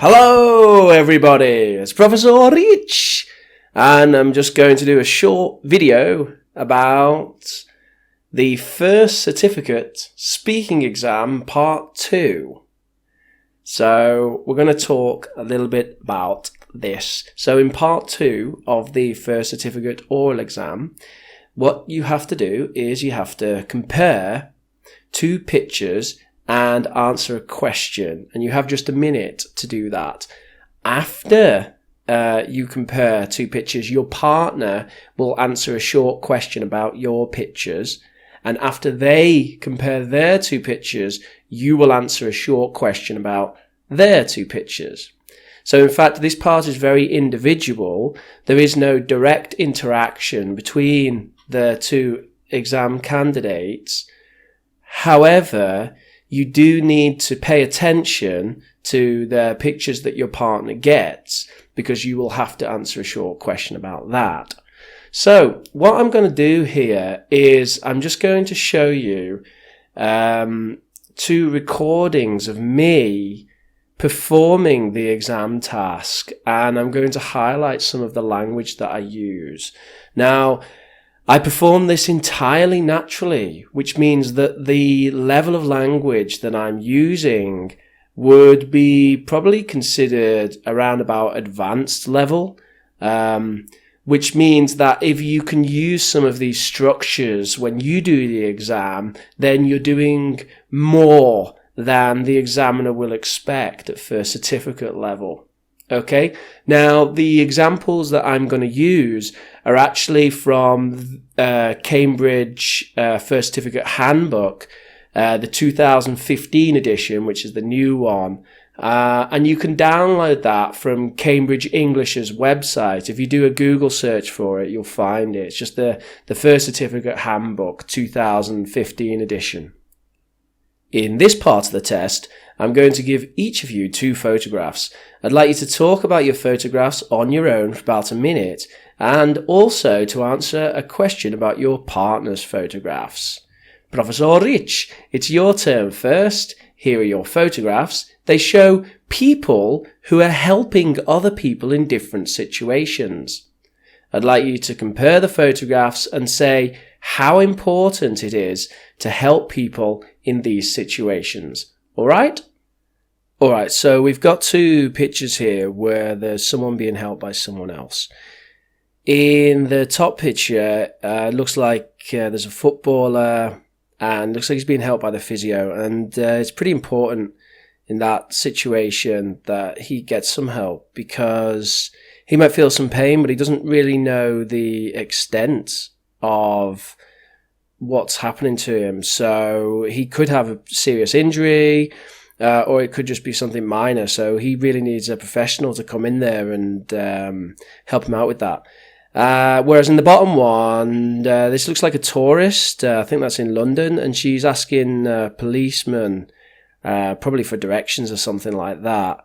Hello everybody, it's Professor Rich, and I'm just going to do a short video about the first certificate speaking exam part 2. So we're going to talk a little bit about this. So in part 2 of the first certificate oral exam, what you have to do is you have to compare two pictures and answer a question, and you have just a minute to do that. After you compare two pictures, your partner will answer a short question about your pictures, and after they compare their two pictures, you will answer a short question about their two pictures. So in fact, this part is very individual. There is no direct interaction between the two exam candidates. However, you do need to pay attention to the pictures that your partner gets, because you will have to answer a short question about that. So what I'm going to do here is I'm just going to show you two recordings of me performing the exam task, and I'm going to highlight some of the language that I use. Now, I perform this entirely naturally, which means that the level of language that I'm using would be probably considered around about advanced level, which means that if you can use some of these structures when you do the exam, then you're doing more than the examiner will expect at first certificate level. Okay, now the examples that I'm going to use are actually from Cambridge First Certificate Handbook, the 2015 edition, which is the new one. And you can download that from Cambridge English's website. If you do a Google search for it, you'll find it. It's just the First Certificate Handbook 2015 edition. In this part of the test, I'm going to give each of you two photographs. I'd like you to talk about your photographs on your own for about a minute, and also to answer a question about your partner's photographs. Professor Rich, it's your turn first. Here are your photographs. They show people who are helping other people in different situations. I'd like you to compare the photographs and say how important it is to help people in these situations. Alright? Alright, so we've got two pictures here where there's someone being helped by someone else. In the top picture, it looks like there's a footballer, and looks like he's being helped by the physio, and it's pretty important in that situation that he gets some help, because he might feel some pain, but he doesn't really know the extent of what's happening to him. So he could have a serious injury, or it could just be something minor. So he really needs a professional to come in there and help him out with that. Whereas in the bottom one, this looks like a tourist. I think that's in London, and she's asking a policeman, probably for directions or something like that.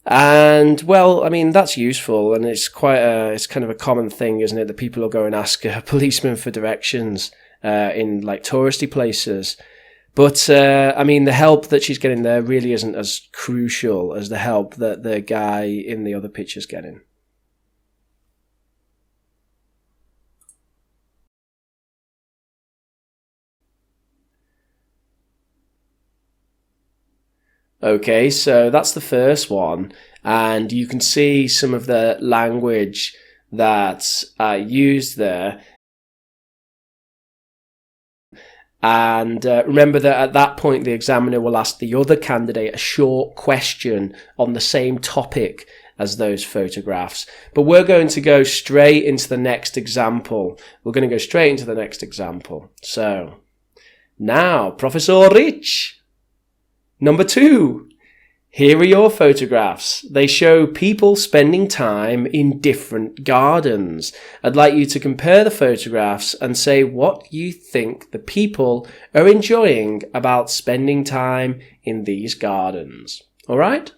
And well, I mean, that's useful, and it's it's kind of a common thing, isn't it, that people will go and ask a policeman for directions in like touristy places. But I mean, the help that she's getting there really isn't as crucial as the help that the guy in the other picture's getting. Okay, so that's the first one, and you can see some of the language that's used there. And remember that at that point, the examiner will ask the other candidate a short question on the same topic as those photographs. But we're going to go straight into the next example. We're going to go straight into the next example. So, now, Professor Rich. Number 2, here are your photographs. They show people spending time in different gardens. I'd like you to compare the photographs and say what you think the people are enjoying about spending time in these gardens. Alright?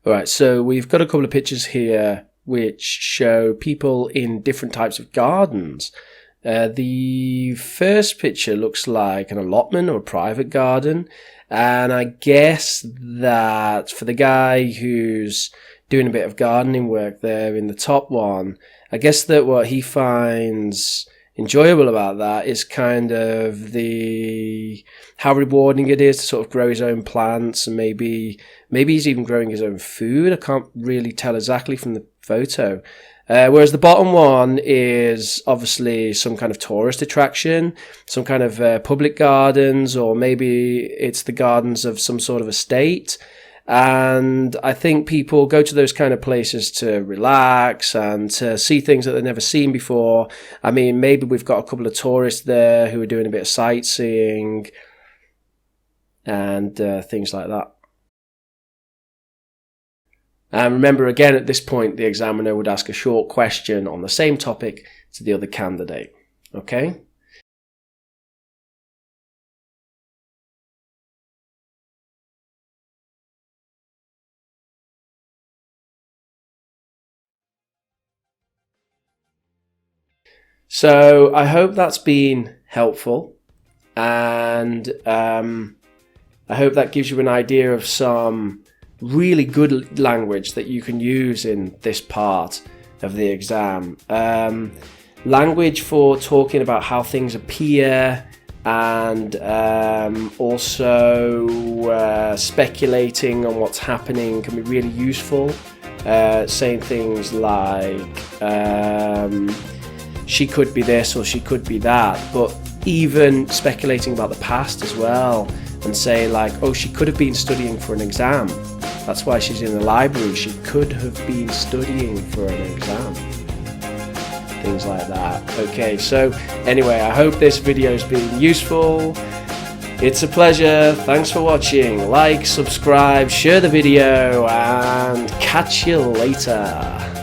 Alright, so we've got a couple of pictures here which show people in different types of gardens. The first picture looks like an allotment or a private garden, and I guess that for the guy who's doing a bit of gardening work there in the top one, I guess that what he finds enjoyable about that is kind of how rewarding it is to sort of grow his own plants, and maybe he's even growing his own food. I can't really tell exactly from the photo. Whereas the bottom one is obviously some kind of tourist attraction, some kind of public gardens, or maybe it's the gardens of some sort of estate. And I think people go to those kind of places to relax and to see things that they've never seen before. I mean, maybe we've got a couple of tourists there who are doing a bit of sightseeing and things like that. And remember, again, at this point, the examiner would ask a short question on the same topic to the other candidate. Okay? So I hope that's been helpful, and I hope that gives you an idea of some really good language that you can use in this part of the exam. Language for talking about how things appear, and also speculating on what's happening can be really useful. Saying things like she could be this or she could be that, but even speculating about the past as well, and say like, oh, she could have been studying for an exam. That's why she's in the library. She could have been studying for an exam. Things like that. Okay, so anyway, I hope this video's been useful. It's a pleasure. Thanks for watching. Like, subscribe, share the video, and catch you later.